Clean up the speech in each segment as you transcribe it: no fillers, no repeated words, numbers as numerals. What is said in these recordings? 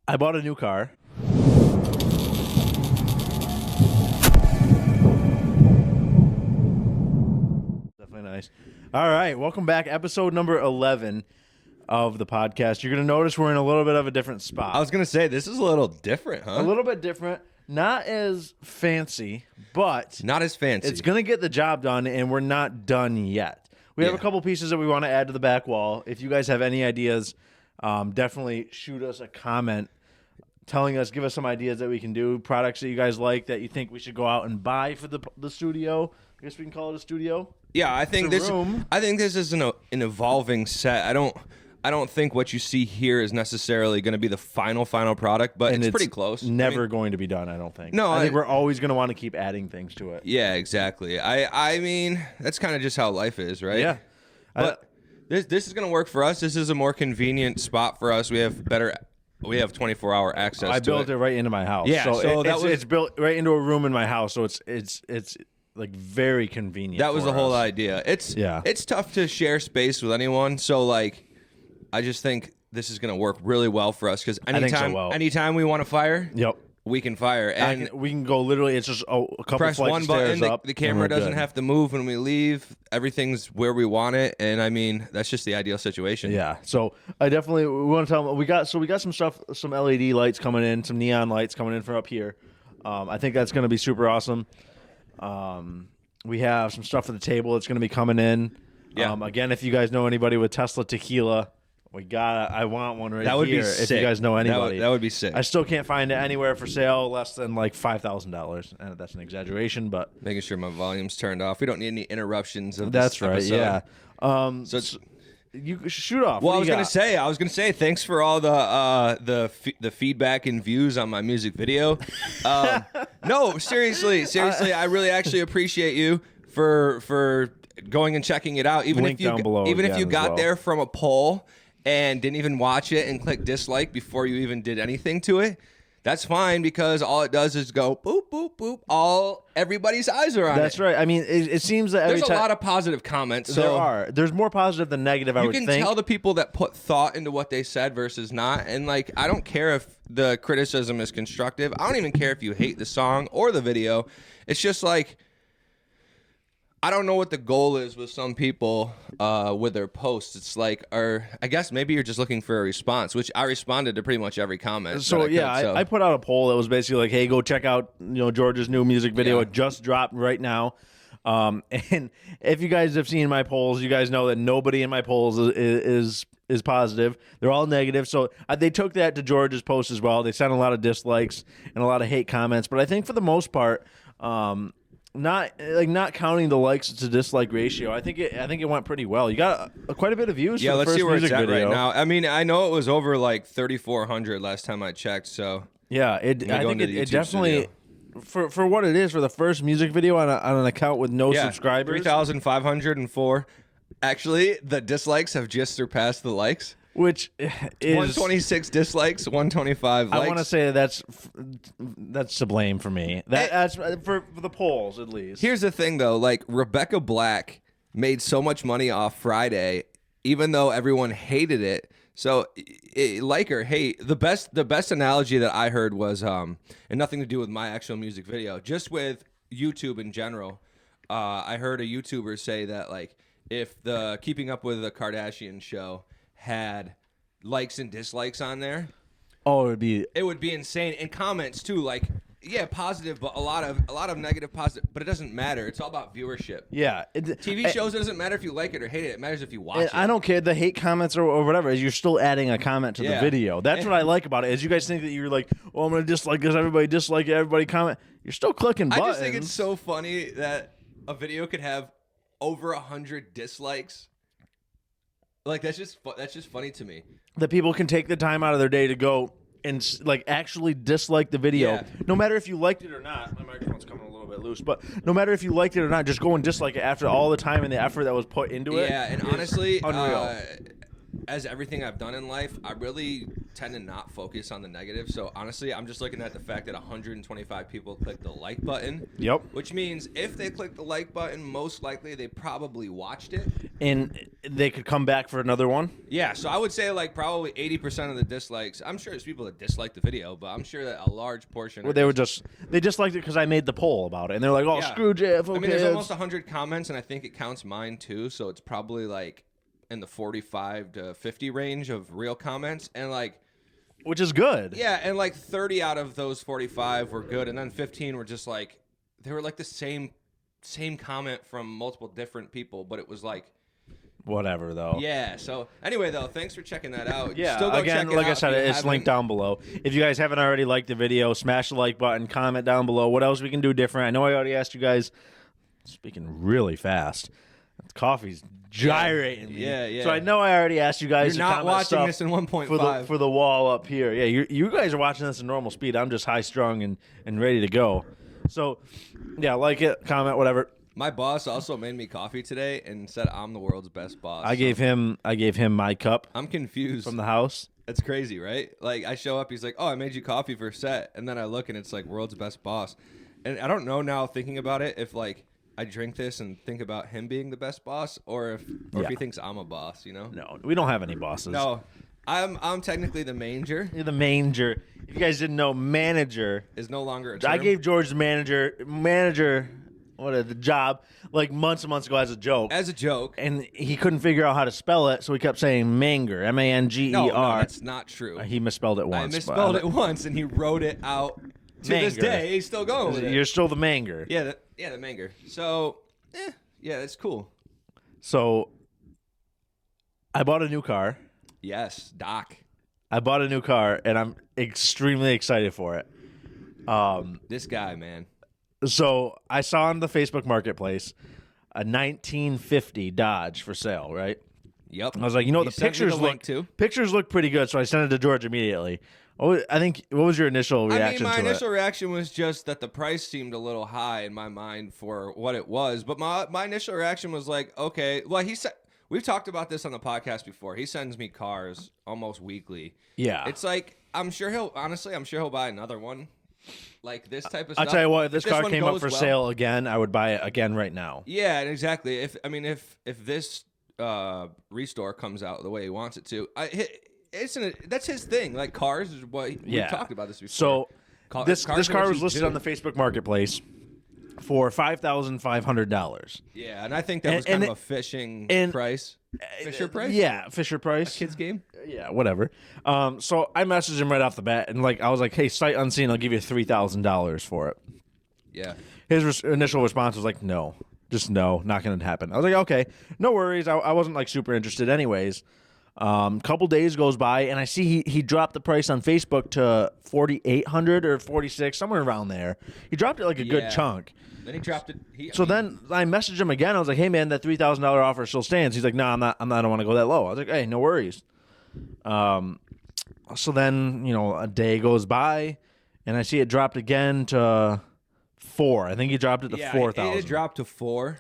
I bought a new car. Definitely nice. All right, welcome back. Episode number 11 of the podcast. You're going to notice we're in a little bit of a different spot. I was going to say, this is a little different, huh? A little bit different. Not as fancy, but Not as fancy. it's going to get the job done, and we're not done yet. We have a couple pieces that we want to add to the back wall. If you guys have any ideas, definitely shoot us a comment telling us, give us some ideas that we can do, products that you guys like that you think we should go out and buy for the studio. I guess we can call it a studio. Yeah, I think It's a room. I think this is an evolving set. I don't think what you see here is necessarily going to be the final product, but it's pretty close. Never going to be done, I don't think. No, I think we're always going to want to keep adding things to it. Yeah, exactly. I mean, that's kind of just how life is, right? Yeah. But this is going to work for us. This is a more convenient spot for us. We have 24-hour access to it. I built it right into my house. Yeah, so it's built right into a room in my house, so it's like very convenient. That was for the whole us. idea. It's tough to share space with anyone, so like I just think this is going to work really well for us because anytime we want to fire, Yep. we can fire. And we can go literally, it's just a couple press flights one of stairs button, up. the camera doesn't have to move when we leave. Everything's where we want it. And I mean, that's just the ideal situation. Yeah. So we want to tell them we got some stuff, some LED lights coming in, some neon lights coming in from up here. I think that's going to be super awesome. We have some stuff for the table that's going to be coming in. Yeah. Again, if you guys know anybody with Tesla tequila, I want one right That would here. be sick. If you guys know anybody, That would be sick. I still can't find it anywhere for sale less than like $5,000, and that's an exaggeration, but Making sure my volume's turned off. We don't need any interruptions of that's this right. episode. Yeah. So You shoot off. Well, What I was do you gonna got? say, thanks for all the feedback and views on my music video. No, seriously, I really actually appreciate you for going and checking it out. Even Link if you down below if you again as got well. there from a poll and didn't even watch it and click dislike before you even did anything to it. That's fine because all it does is go boop boop boop. Everybody's eyes are on it. That's right. I mean, it seems that every There's a time lot of positive comments. So there's more positive than negative. I you would can think. tell the people that put thought into what they said versus not. And like, I don't care if the criticism is constructive. I don't even care if you hate the song or the video. It's just like, I don't know what the goal is with some people with their posts. It's like, I guess maybe you're just looking for a response, which I responded to pretty much every comment. So I put out a poll that was basically like, hey, go check out George's new music video. Yeah. It just dropped right now. And if you guys have seen my polls, you guys know that nobody in my polls is positive. They're all negative. So they took that to George's post as well. They sent a lot of dislikes and a lot of hate comments. But I think for the most part, not counting the likes to dislike ratio, I think it went pretty well. You got quite a bit of views. Yeah, for the let's first see where it's music at video. right now. I mean, I know it was over like 3,400 last time I checked. So Yeah, I think it definitely for what it is for the first music video on an account with no subscribers. 3,504. Actually, the dislikes have just surpassed the likes. Which is 126 dislikes, 125 likes. I want to say that's to blame for me. That's for the polls at least. Here's the thing, though. Like, Rebecca Black made so much money off Friday, even though everyone hated it. So, like or hate, the best analogy that I heard was, and nothing to do with my actual music video, just with YouTube in general. I heard a YouTuber say that, like, if the Keeping Up with the Kardashian show had likes and dislikes on there, it would be insane. And comments too, like, yeah, positive, but a lot of negative positive, but it doesn't matter. It's all about viewership. Yeah, TV shows, it doesn't matter if you like it or hate it. It matters if you watch it. I don't care the hate comments or whatever. Is you're still adding a comment to the video. That's what I like about it. Is you guys think that you're like, oh, I'm gonna dislike this. Everybody dislike it. Everybody comment. You're still clicking buttons. I just think it's so funny that a video could have over 100 dislikes. Like, that's just funny to me. That people can take the time out of their day to go and like actually dislike the video, no matter if you liked it or not. My microphone's coming a little bit loose, but no matter if you liked it or not, just go and dislike it after all the time and the effort that was put into it. Yeah, and honestly, unreal. As everything I've done in life, I really tend to not focus on the negative. So honestly, I'm just looking at the fact that 125 people clicked the like button. Yep. Which means if they clicked the like button, most likely they probably watched it. And they could come back for another one. Yeah, so I would say like probably 80% of the dislikes. I'm sure there's people that dislike the video, but I'm sure that a large portion. Well, they disliked it because I made the poll about it, and they're like, "Oh, Yeah. screw jf.okay." I mean, there's almost 100 comments, and I think it counts mine too. So it's probably like in the 45 to 50 range of real comments, and like, which is good. yeah, and like 30 out of those 45 were good, and then 15 were just like they were like the same comment from multiple different people, but it was like. Whatever though. Yeah. So anyway, though, thanks for checking that out. Yeah. Still go Again, check it like out I said, if you it's linked haven't. down below. If you guys haven't already liked the video, smash the like button, comment down below. What else we can do different? I know I already asked you guys. Speaking really fast, coffee's gyrating me. Yeah. So I know I already asked you guys. You're to not comment watching stuff this in 1.5 for the wall up here. Yeah, you guys are watching this in normal speed. I'm just high strung and ready to go. So yeah, like it, comment, whatever. My boss also made me coffee today and said I'm the world's best boss. I gave him my cup I'm confused. from the house. It's crazy, right? Like I show up, he's like, "Oh, I made you coffee for set," and then I look and it's like world's best boss. And I don't know now, thinking about it, if like I drink this and think about him being the best boss, or if he thinks I'm a boss. You know? No, we don't have any bosses. No, I'm technically the manger. You're the manger. If you guys didn't know, manager. Is no longer a term. I gave George the manager. The job like months and months ago as a joke, and he couldn't figure out how to spell it, so he kept saying Manger, Manger. No, that's not true. He misspelled it once. I misspelled it once, and he wrote it out. To this Manger. day, he's still going with it. You're still the Manger. Yeah, the Manger. So, yeah, that's cool. So, I bought a new car. Yes, Doc. I bought a new car, and I'm extremely excited for it. This guy, man. So I saw on the Facebook Marketplace a 1950 Dodge for sale, right? Yep. I was like, the pictures look pretty good, so I sent it to George immediately. I think, what was your initial reaction my to initial reaction was just that the price seemed a little high in my mind for what it was. But my initial reaction was like, okay. Well, he said we've talked about this on the podcast before. He sends me cars almost weekly. Yeah. It's like I'm sure he'll buy another one. Like this type of stuff. I'll tell you what, if this car one came up goes for sale again, I would buy it again right now. Yeah, exactly. If this restore comes out the way he wants it to, that's his thing. Like cars is what we've talked about this before. So this car was listed too. on the Facebook Marketplace for $5,500. Yeah, and I think that was kind of a fishing price. Fisher price? Yeah, Fisher price. Kids game? Yeah, whatever. So I messaged him right off the bat, and I was like, "Hey, sight unseen, I'll give you $3,000 for it." Yeah. His initial response was like, "No, just no, not going to happen." I was like, "Okay, no worries." I wasn't super interested, anyways. Couple days goes by, and I see he dropped the price on Facebook to 4,800 or 46, somewhere around there. He dropped it like a good chunk. Then he dropped it. Then I messaged him again. I was like, "Hey man, that $3,000 offer still stands." He's like, "No, I'm not. I don't want to go that low." I was like, "Hey, no worries." So then a day goes by, and I see it dropped again to 4. I think he dropped it to 4,000. It dropped to 4.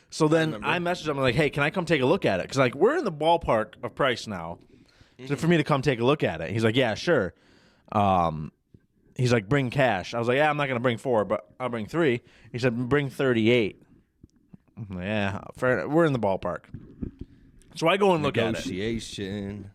So then I messaged him like, "Hey, can I come take a look at it?" Because we're in the ballpark of price now, so for me to come take a look at it. He's like, "Yeah, sure." He's like, "Bring cash." I was like, "Yeah, I'm not gonna bring 4, but I'll bring 3." He said, "Bring 38." I'm like, yeah, fair. We're in the ballpark. So I go and look at it. Negotiation.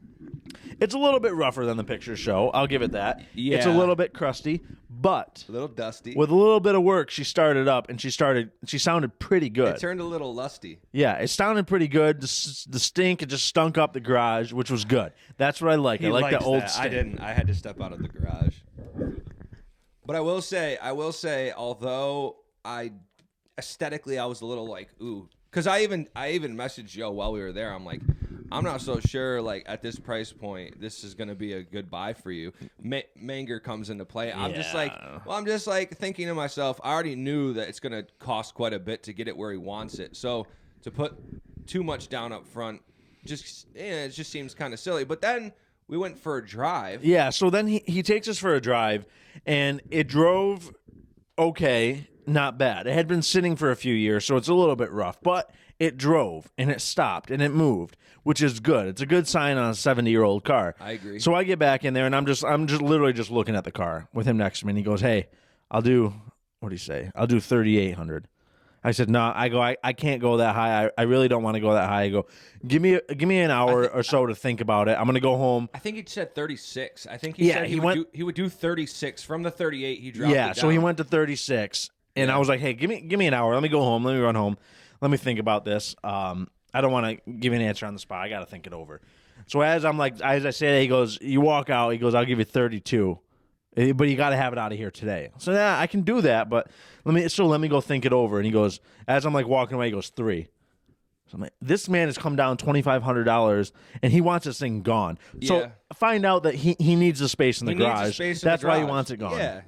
It's a little bit rougher than the pictures show. I'll give it that. Yeah. It's a little bit crusty, but A little dusty. with a little bit of work, she started up and she sounded pretty good. It turned a little lusty. Yeah, it sounded pretty good. The stink, it just stunk up the garage, which was good. That's what I like. I like the old stink. I didn't. I had to step out of the garage. But I will say, although aesthetically I was a little like, ooh, because I even messaged Joe while we were there. I'm like, I'm not so sure. Like at this price point, this is gonna be a good buy for you. Manger comes into play. I'm just like thinking to myself. I already knew that it's gonna cost quite a bit to get it where he wants it. So to put too much down up front, it just seems kind of silly. But then we went for a drive. Yeah. So then he takes us for a drive, and it drove okay. Not bad. It had been sitting for a few years, so it's a little bit rough, but it drove and it stopped and it moved, which is good. It's a good sign on a 70-year-old car. I agree. So I get back in there and I'm just literally just looking at the car with him next to me, and he goes, "Hey, I'll do, what do you say? I'll do 3,800. I said, no, I can't go that high. I really don't want to go that high. I go, give me an hour or so to think about it. I'm going to go home. I think he said 36. I think he said he would do 36 from the 38. He dropped it down. So he went to 36, and I was like, hey, give me an hour. Let me go home. Let me run home. Let me think about this. I don't want to give you an answer on the spot. I got to think it over. So as I say that, he goes, you walk out. He goes, I'll give you 32. But you got to have it out of here today. So yeah, I can do that, but let me go think it over. And he goes, as I'm like walking away, he goes 3. So I'm like, this man has come down $2,500 and he wants this thing gone. So find out that he needs the space in the garage. That's why he wants it gone. Yeah.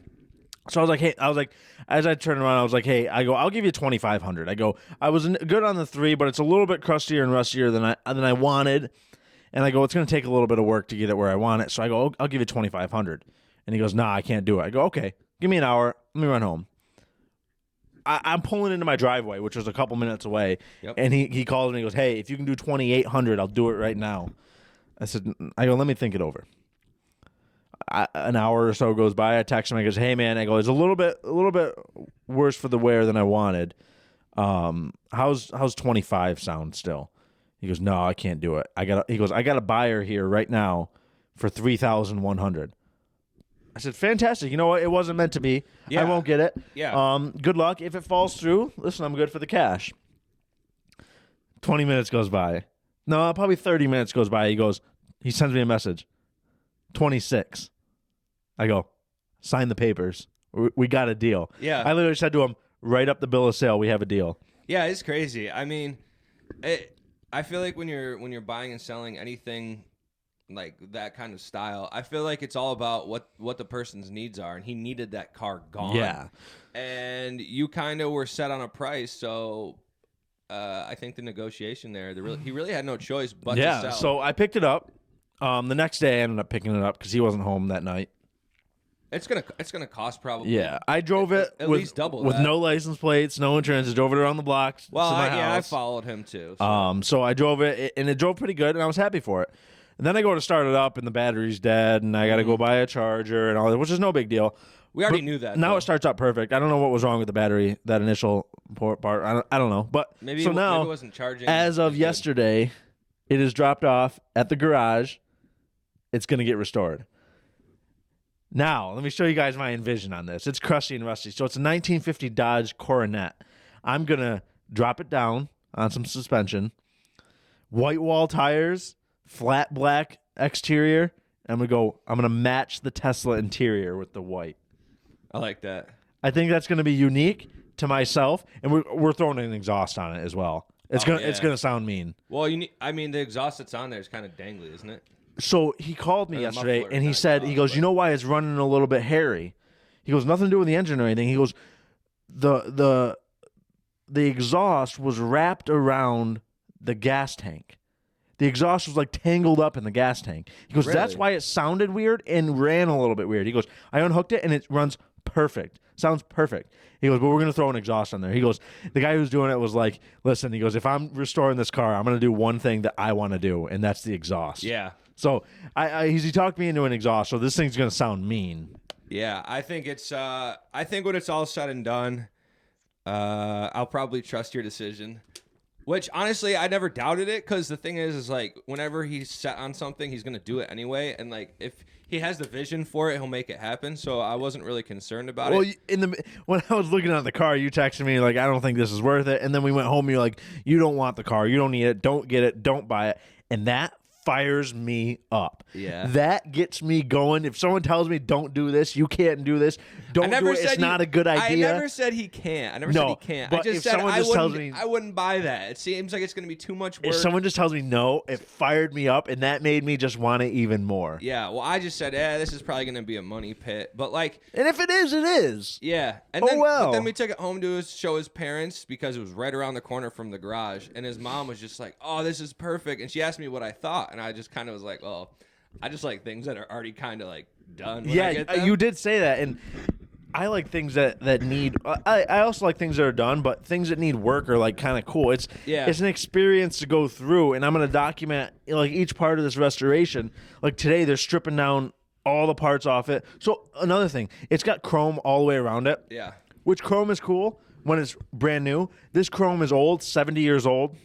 So I was like, as I turned around, I was like, hey, I'll give you $2,500. I go, I was good on the 3, but it's a little bit crustier and rustier than I wanted. And I go, it's going to take a little bit of work to get it where I want it. So I go, I'll give you $2,500. And he goes, nah, I can't do it. I go, okay, give me an hour. Let me run home. I'm pulling into my driveway, which was a couple minutes away. Yep. And he calls me and he goes, hey, if you can do $2,800, I'll do it right now. I go, let me think it over. An hour or so goes by. I text him. I goes, hey, man. I go, it's a little bit worse for the wear than I wanted. How's 25 sound still? He goes, no, I can't do it. He goes, I got a buyer here right now for $3,100. I said, fantastic. You know what? It wasn't meant to be. Yeah. I won't get it. Yeah. Good luck. If it falls through, listen, I'm good for the cash. 20 minutes goes by. No, probably 30 minutes goes by. He sends me a message. 26. I go, sign the papers. We got a deal. Yeah. I literally said to him, write up the bill of sale. We have a deal. Yeah, it's crazy. I mean, I feel like when you're buying and selling anything like that kind of style, I feel like it's all about what the person's needs are, and he needed that car gone. Yeah. And you kind of were set on a price, so I think the negotiation there, he really had no choice but to sell. So I picked it up. The next day I ended up picking it up because he wasn't home that night. It's gonna cost probably. Yeah, I drove it at least double with that. No license plates, no insurance. I drove it around the block. Well, to my I house. followed him too. So I drove it, and it drove pretty good, and I was happy for it. And then I go to start it up, and the battery's dead, and I got to go buy a charger and all that, which is no big deal. We already knew that. Now it starts up perfect. I don't know what was wrong with the battery, that initial part. I don't know, but maybe so now, maybe it wasn't charging. As of yesterday, it is dropped off at the garage. It's going to get restored. Now, let me show you guys my envision on this. It's crusty and rusty. So it's a 1950 Dodge Coronet. I'm going to drop it down on some suspension. White wall tires, flat black exterior. I'm going to match the Tesla interior with the white. I like that. I think that's going to be unique to myself, and we're throwing an exhaust on it as well. It's going to sound mean. Well, the exhaust that's on there is kind of dangly, isn't it? So he called me yesterday, and he said, you know why it's running a little bit hairy? He goes, nothing to do with the engine or anything. He goes, the exhaust was wrapped around the gas tank. The exhaust was like tangled up in the gas tank. He goes, That's why it sounded weird and ran a little bit weird. He goes, I unhooked it, and it runs perfect. Sounds perfect. He goes, but we're going to throw an exhaust on there. He goes, the guy who's doing it was like, listen, he goes, if I'm restoring this car, I'm going to do one thing that I want to do, and that's the exhaust. Yeah. So he talked me into an exhaust, so this thing's going to sound mean. Yeah, I think when it's all said and done, I'll probably trust your decision. Which, honestly, I never doubted it, because the thing is like, whenever he's set on something, he's going to do it anyway. And, like, if he has the vision for it, he'll make it happen. So I wasn't really concerned about it. When I was looking at the car, you texted me, like, I don't think this is worth it. And then we went home, and you're like, you don't want the car. You don't need it. Don't get it. Don't buy it. And that fires me up. Yeah. That gets me going. If someone tells me don't do this, you can't do this, don't do it, it's not a good idea. I never said he can't. I never said he can't. I just said I wouldn't buy that. It seems like it's going to be too much work. If someone just tells me no, it fired me up, and that made me just want it even more. Yeah, well, I just said, this is probably going to be a money pit. But, like... And if it is, it is. Yeah. But then we took it home to show his parents, because it was right around the corner from the garage. And his mom was just like, oh, this is perfect. And she asked me what I thought. And I just kind of was like, oh, I just like things that are already kind of like done. Yeah, you did say that. And I like things that need, I also like things that are done, but things that need work are like kind of cool. It's an experience to go through, and I'm going to document like each part of this restoration. Like today, they're stripping down all the parts off it. So another thing, it's got chrome all the way around it. Yeah. Which chrome is cool. when it's brand new. This chrome is old, 70 years old.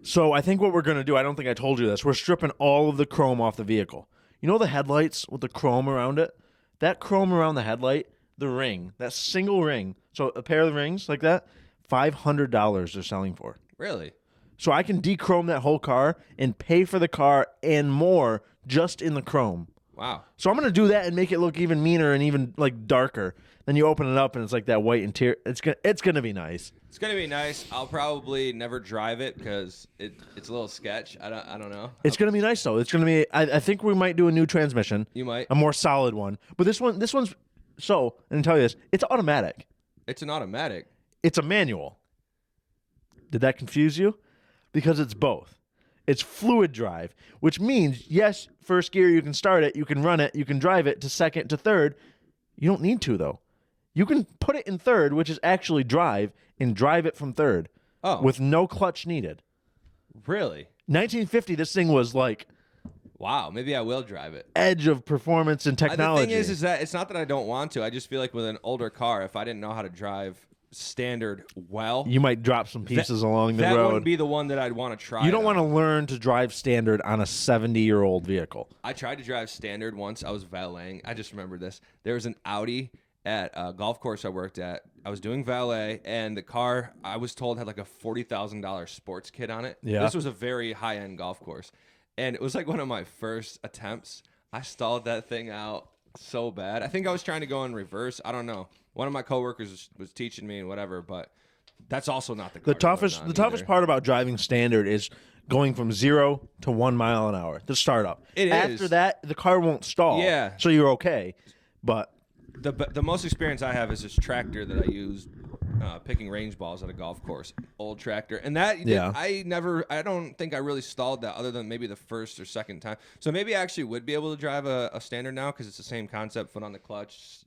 So I think what we're going to do, I don't think I told you this, we're stripping all of the chrome off the vehicle. You know the headlights with the chrome around it? That chrome around the headlight, the ring, that single ring, so a pair of rings like that, $500 they're selling for. Really? So I can dechrome that whole car and pay for the car and more just in the chrome. Wow. So I'm going to do that and make it look even meaner and even like darker. Then you open it up and it's like that white interior. It's gonna be nice. It's gonna be nice. I'll probably never drive it because it's a little sketch. I don't know. It's gonna be nice though. It's gonna be. I think we might do a new transmission. You might. A more solid one. But this one's so. And I'll tell you this. It's automatic. It's an automatic. It's a manual. Did that confuse you? Because it's both. It's fluid drive, which means yes, first gear you can start it, you can run it, you can drive it to second to third. You don't need to though. You can put it in third, which is actually drive, and drive it from third with no clutch needed. Really? 1950, this thing was like, wow, maybe I will drive it. Edge of performance and technology. The thing is that it's not that I don't want to. I just feel like with an older car, if I didn't know how to drive standard well, you might drop some pieces along the road. That wouldn't be the one that I'd want to try. You don't want to learn to drive standard on a 70-year-old vehicle. I tried to drive standard once. I was valeting. I just remembered this. There was an Audi at a golf course I worked at. I was doing valet, and the car, I was told, had like a $40,000 sports kit on it. Yeah. This was a very high-end golf course. And it was like one of my first attempts. I stalled that thing out so bad. I think I was trying to go in reverse. I don't know. One of my coworkers was teaching me and whatever, but that's also not the car. The toughest part about driving standard is going from 0 to 1 mile an hour, the startup. After that, the car won't stall. Yeah. So you're okay. But the most experience I have is this tractor that I use picking range balls at a golf course. Old tractor. And that, I don't think I really stalled that other than maybe the first or second time. So maybe I actually would be able to drive a standard now because it's the same concept, foot on the clutch,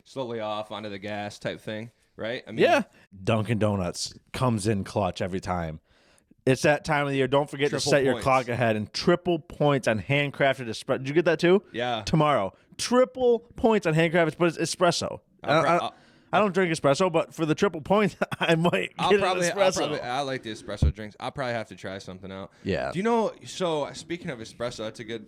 slowly off onto the gas type thing, right? I mean, yeah. Dunkin' Donuts comes in clutch every time. It's that time of the year. Don't forget to set your clock ahead and triple points on handcrafted espresso. Did you get that too? Yeah. Tomorrow. Triple points on handcrafted, but it's espresso. I don't drink espresso, but for the triple points, I might get an espresso. I like the espresso drinks. I'll probably have to try something out. Yeah. Do you know, so speaking of espresso, that's a good...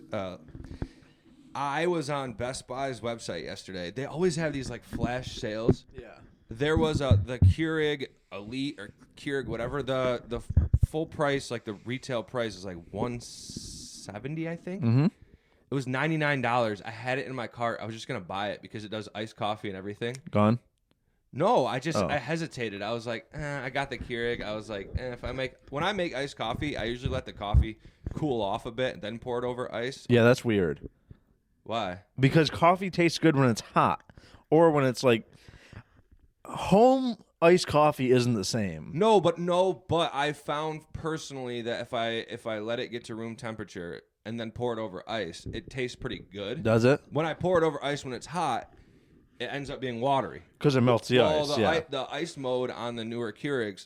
I was on Best Buy's website yesterday. They always have these like flash sales. Yeah. There was the Keurig Elite or Keurig whatever. The full price, like the retail price, is like $170, I think. Mm-hmm. It was $99. I had it in my cart. I was just gonna buy it because it does iced coffee and everything. Gone? No, I hesitated. I was like, I got the Keurig. I was like, when I make iced coffee, I usually let the coffee cool off a bit and then pour it over ice. Yeah, that's weird. Why? Because coffee tastes good when it's hot, or when it's like home iced coffee isn't the same. No, but I found personally that if I let it get to room temperature and then pour it over ice, it tastes pretty good. Does it? When I pour it over ice when it's hot, it ends up being watery because it melts the ice. The ice mode on the newer Keurigs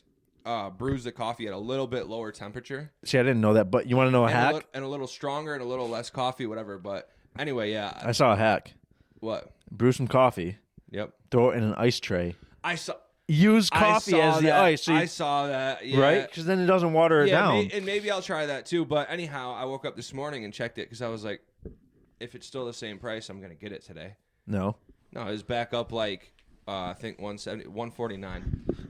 brews the coffee at a little bit lower temperature. See, I didn't know that, but you want to know a hack? And a little stronger and a little less coffee, whatever. But anyway, yeah. I saw a hack. What? Brew some coffee. Yep. Throw it in an ice tray. Use coffee as the ice. So I saw that. Yeah. Right? Because then it doesn't water it down. And maybe I'll try that too. But anyhow, I woke up this morning and checked it because I was like, if it's still the same price, I'm going to get it today. No, it was back up like, I think $170, $149.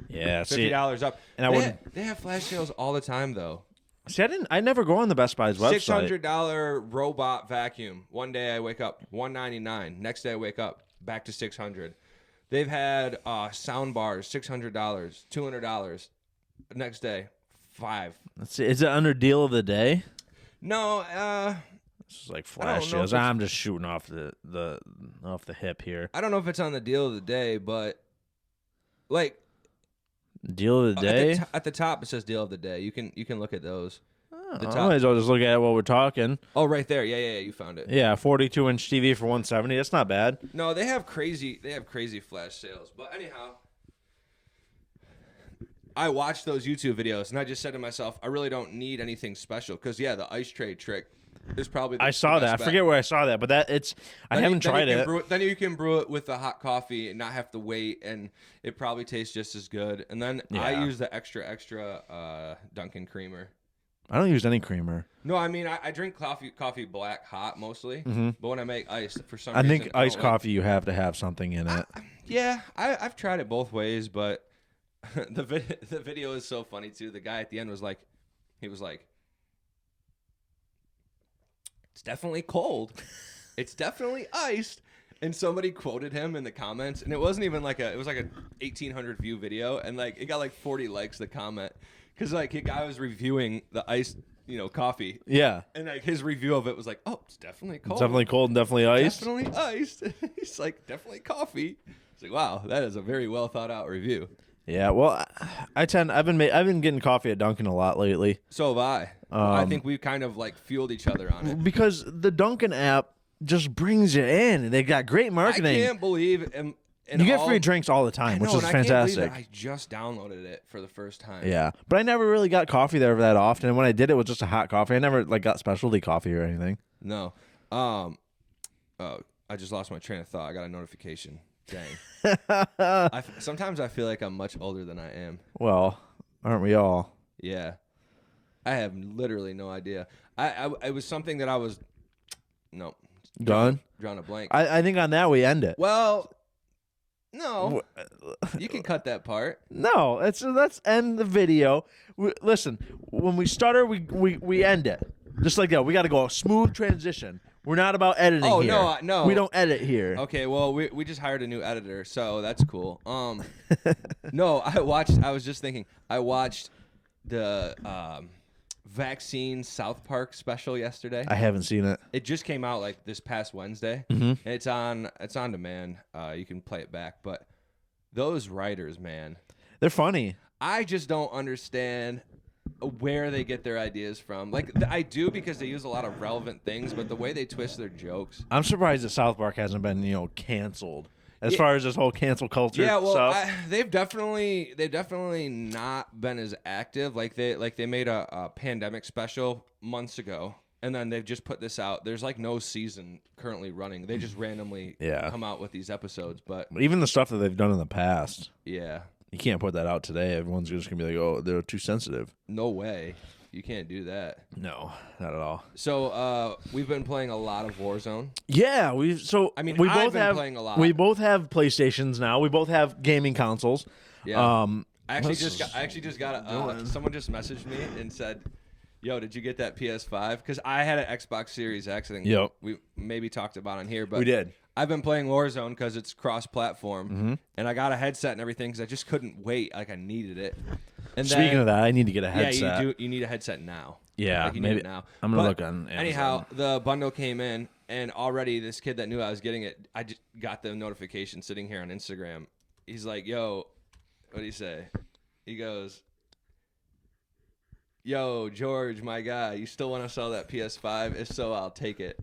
Yeah, $50 up. And they have flash sales all the time, though. See, I never go on the Best Buy's website. $600 robot vacuum. One day I wake up, $199. Next day I wake up, back to $600. They've had sound bars, $600, $200. Next day, $500. Let's see. Is it under deal of the day? No. This is like flash sales. I'm just shooting off the hip here. I don't know if it's on the deal of the day, but like deal of the day at the top it says deal of the day. You can look at those. I might as well just look at it while we're talking. Oh, right there. Yeah, you found it. Yeah, 42-inch TV for $170. That's not bad. No, they have crazy flash sales. But anyhow, I watched those YouTube videos and I just said to myself, I really don't need anything special because the ice tray trick. is probably. I saw that. I forget where I saw that, but I haven't tried it. Then you can brew it with the hot coffee and not have to wait, and it probably tastes just as good. And then I use the extra Dunkin' creamer. I don't use any creamer. No, I mean I drink coffee black hot mostly, but when I make iced, for some reason, I think iced coffee you have to have something in it. I've tried it both ways, but the video is so funny too. The guy at the end was like, it's definitely cold, it's definitely iced, and somebody quoted him in the comments, and it wasn't even it was like a 1,800 view video, and like it got like 40 likes the comment. Because, like, a guy was reviewing the iced, coffee. Yeah. And, like, his review of it was like, oh, it's definitely cold. It's definitely cold and definitely iced. Definitely iced. He's like, definitely coffee. It's like, wow, that is a very well thought out review. Yeah, well, I've been getting coffee at Dunkin' a lot lately. So have I. I think we've kind of, like, fueled each other on it. Because the Dunkin' app just brings you in. They got great marketing. I can't believe... you get free drinks all the time, which is fantastic. I can't believe that I just downloaded it for the first time. Yeah, but I never really got coffee there that often. And when I did, it was just a hot coffee. I never got specialty coffee or anything. No. Oh, I just lost my train of thought. I got a notification. Dang. Sometimes I feel like I'm much older than I am. Well, aren't we all? Yeah. I have literally no idea. It was something that I was... No. Drawing a blank. I think on that we end it. Well... No, you can cut that part. No, let's end the video. Listen, when we start we end it just like that. We got to go a smooth transition. We're not about editing. Oh here. no, we don't edit here. Okay, well we just hired a new editor, so that's cool. No, I was just thinking. I watched the vaccine South Park special yesterday. I haven't seen it. It just came out like this past Wednesday. And it's on demand. You can play it back, but those writers, man, they're funny. I just don't understand where they get their ideas from. Like I do, because they use a lot of relevant things, but the way they twist their jokes. I'm surprised that South Park hasn't been canceled. As far as this whole cancel culture stuff. They've definitely not been as active. Like they made a pandemic special months ago, and then they've just put this out. There's like no season currently running. They just randomly come out with these episodes. But even the stuff that they've done in the past, you can't put that out today. Everyone's just gonna be like, oh, they're too sensitive. No way. You can't do that. No, not at all. So we've been playing a lot of Warzone. Yeah, we both have playing a lot. We both have PlayStations now. We both have gaming consoles. Yeah. I actually just got someone just messaged me and said, "Yo, did you get that PS5?" Because I had an Xbox Series X. I think we maybe talked about on here, but we did. I've been playing Warzone because it's cross-platform, and I got a headset and everything because I just couldn't wait. Like I needed it. And speaking of that, I need to get a headset. Yeah, you do. You need a headset now. Yeah, you maybe need it now. I'm gonna look on Amazon. Anyhow, the bundle came in, and already this kid that knew I was getting it, I just got the notification sitting here on Instagram. He's like, "Yo, what do you say?" He goes, "Yo, George, my guy, you still want to sell that PS5? If so, I'll take it."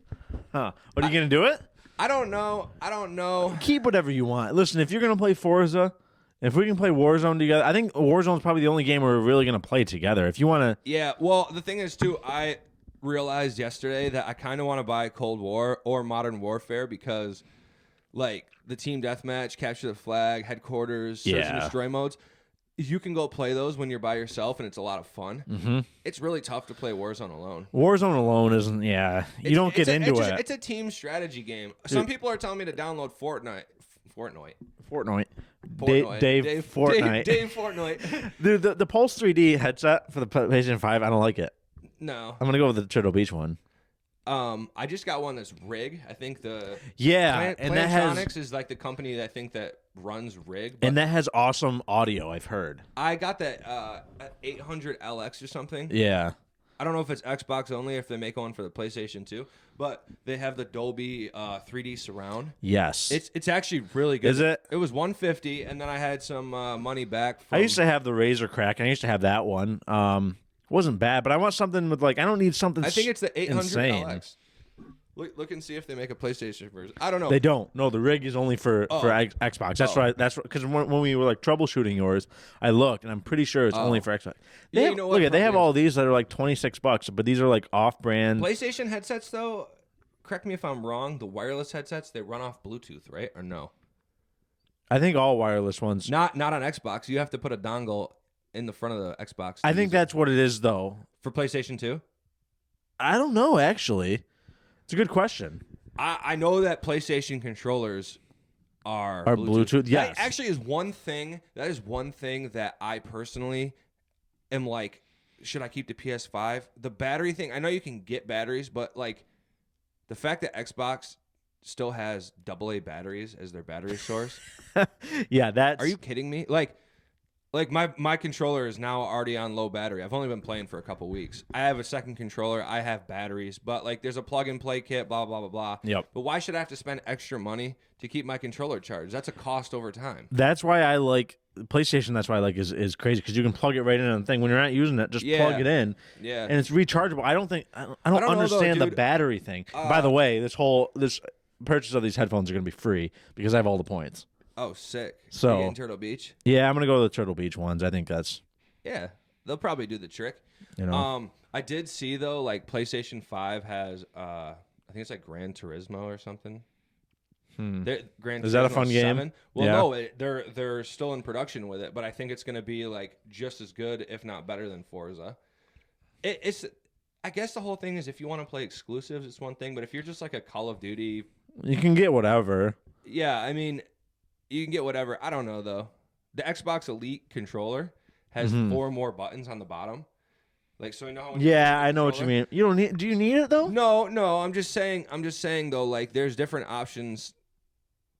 Huh? What are you gonna do it? I don't know. Keep whatever you want. Listen, if you're gonna play Forza. If we can play Warzone together, I think Warzone's probably the only game we're really going to play together. If you want to... Yeah, well, the thing is, too, I realized yesterday that I kind of want to buy Cold War or Modern Warfare because, like, the Team Deathmatch, Capture the Flag, Headquarters, Search and Destroy modes, you can go play those when you're by yourself, and it's a lot of fun. Mm-hmm. It's really tough to play Warzone alone. Warzone alone isn't... Yeah, you don't get into it. It's a team strategy game. Some people are telling me to download Fortnite. Dave Fortnite. Dude, the Pulse 3D headset for the PlayStation 5, I don't like it. No. I'm going to go with the Turtle Beach one. I just got one that's Rig. I think the Plantronics is like the company that I think that runs Rig. And that has awesome audio, I've heard. I got that 800 LX or something. Yeah. I don't know if it's Xbox only, if they make one for the PlayStation 2, but they have the Dolby 3D surround. Yes. It's actually really good. Is it? It was $150, and then I had some money back. I used to have the Razer Crack, and I used to have that one. Wasn't bad, but I want something with I don't need something. I think it's the 800 insane. LX. Look and see if they make a PlayStation version. I don't know. They don't. No, the rig is only for Xbox. That's right. That's because when we were like troubleshooting yours, I looked and I'm pretty sure it's only for Xbox. They have, look, they have all these that are like $26, but these are like off-brand. PlayStation headsets, though. Correct me if I'm wrong. The wireless headsets, they run off Bluetooth, right? Or no? I think all wireless ones. Not on Xbox. You have to put a dongle in the front of the Xbox. I think that's what it is, though. For PlayStation 2? I don't know, actually. It's a good question. I know that PlayStation controllers are Bluetooth. Yes. That actually is one thing. That is one thing that I personally am like, should I keep the PS5? The battery thing, I know you can get batteries, but like the fact that Xbox still has AA batteries as their battery source. Yeah, that's... Are you kidding me? Like my controller is now already on low battery. I've only been playing for a couple weeks. I have a second controller. I have batteries, but like there's a plug and play kit, blah, blah, blah, blah. Yep. But why should I have to spend extra money to keep my controller charged? That's a cost over time. That's why I like PlayStation. That's why I like is crazy because you can plug it right in on the thing. When you're not using it, just plug it in. Yeah. And it's rechargeable. I don't understand know, the battery thing. By the way, this purchase of these headphones are going to be free because I have all the points. Oh, sick. So, are you getting Turtle Beach? Yeah, I'm going to go with the Turtle Beach ones. I think that's... Yeah, they'll probably do the trick. You know? I did see, though, like PlayStation 5 has, I think it's like Gran Turismo or something. Is that a fun 7. game? Well, yeah. no, they're still in production with it, but I think it's going to be like just as good, if not better than Forza. It's, I guess the whole thing is if you want to play exclusives, it's one thing, but if you're just like a Call of Duty... You can get whatever. Yeah, I mean... You can get whatever. I don't know, though. The Xbox Elite controller has 4 more buttons on the bottom. Like, so you know how... Yeah, I know what you mean. You don't need... Do you need it, though? No. I'm just saying, though, like, there's different options.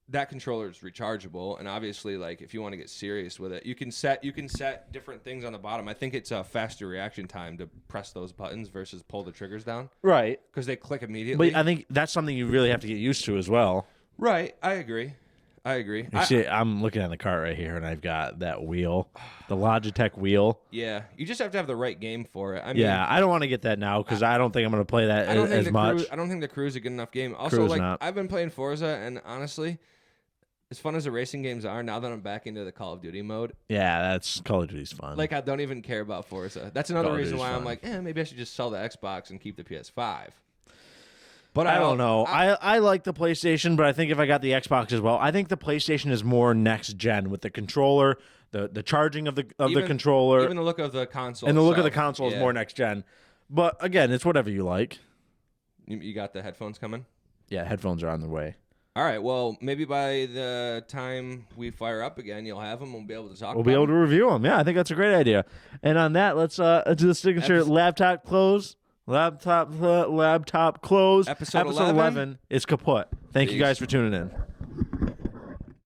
That controller is rechargeable, and obviously, like, if you want to get serious with it, you can set different things on the bottom. I think it's a faster reaction time to press those buttons versus pull the triggers down. Right. Because they click immediately. But I think that's something you really have to get used to as well. Right. I agree. You see, I'm looking at the cart right here, and I've got that wheel, the Logitech wheel. Yeah, you just have to have the right game for it. I mean, yeah, I don't want to get that now because I don't think I'm going to play that as much. I don't think the Crew's a good enough game. Also, not. I've been playing Forza, and honestly, as fun as the racing games are, now that I'm back into the Call of Duty mode, yeah, that's Call of Duty's fun. Like, I don't even care about Forza. That's another reason why I'm like, maybe I should just sell the Xbox and keep the PS5. But I don't know. I like the PlayStation, but I think if I got the Xbox as well, I think the PlayStation is more next gen with the controller, the charging of the controller, even the look of the console, and the look of the console is more next gen. But again, it's whatever you like. You got the headphones coming? Yeah, headphones are on the way. All right. Well, maybe by the time we fire up again, you'll have them. We'll be able to talk. We'll be able to review them. Yeah, I think that's a great idea. And on that, let's do the signature laptop close. Laptop close. Episode 11 is kaput. Thank you guys for tuning in.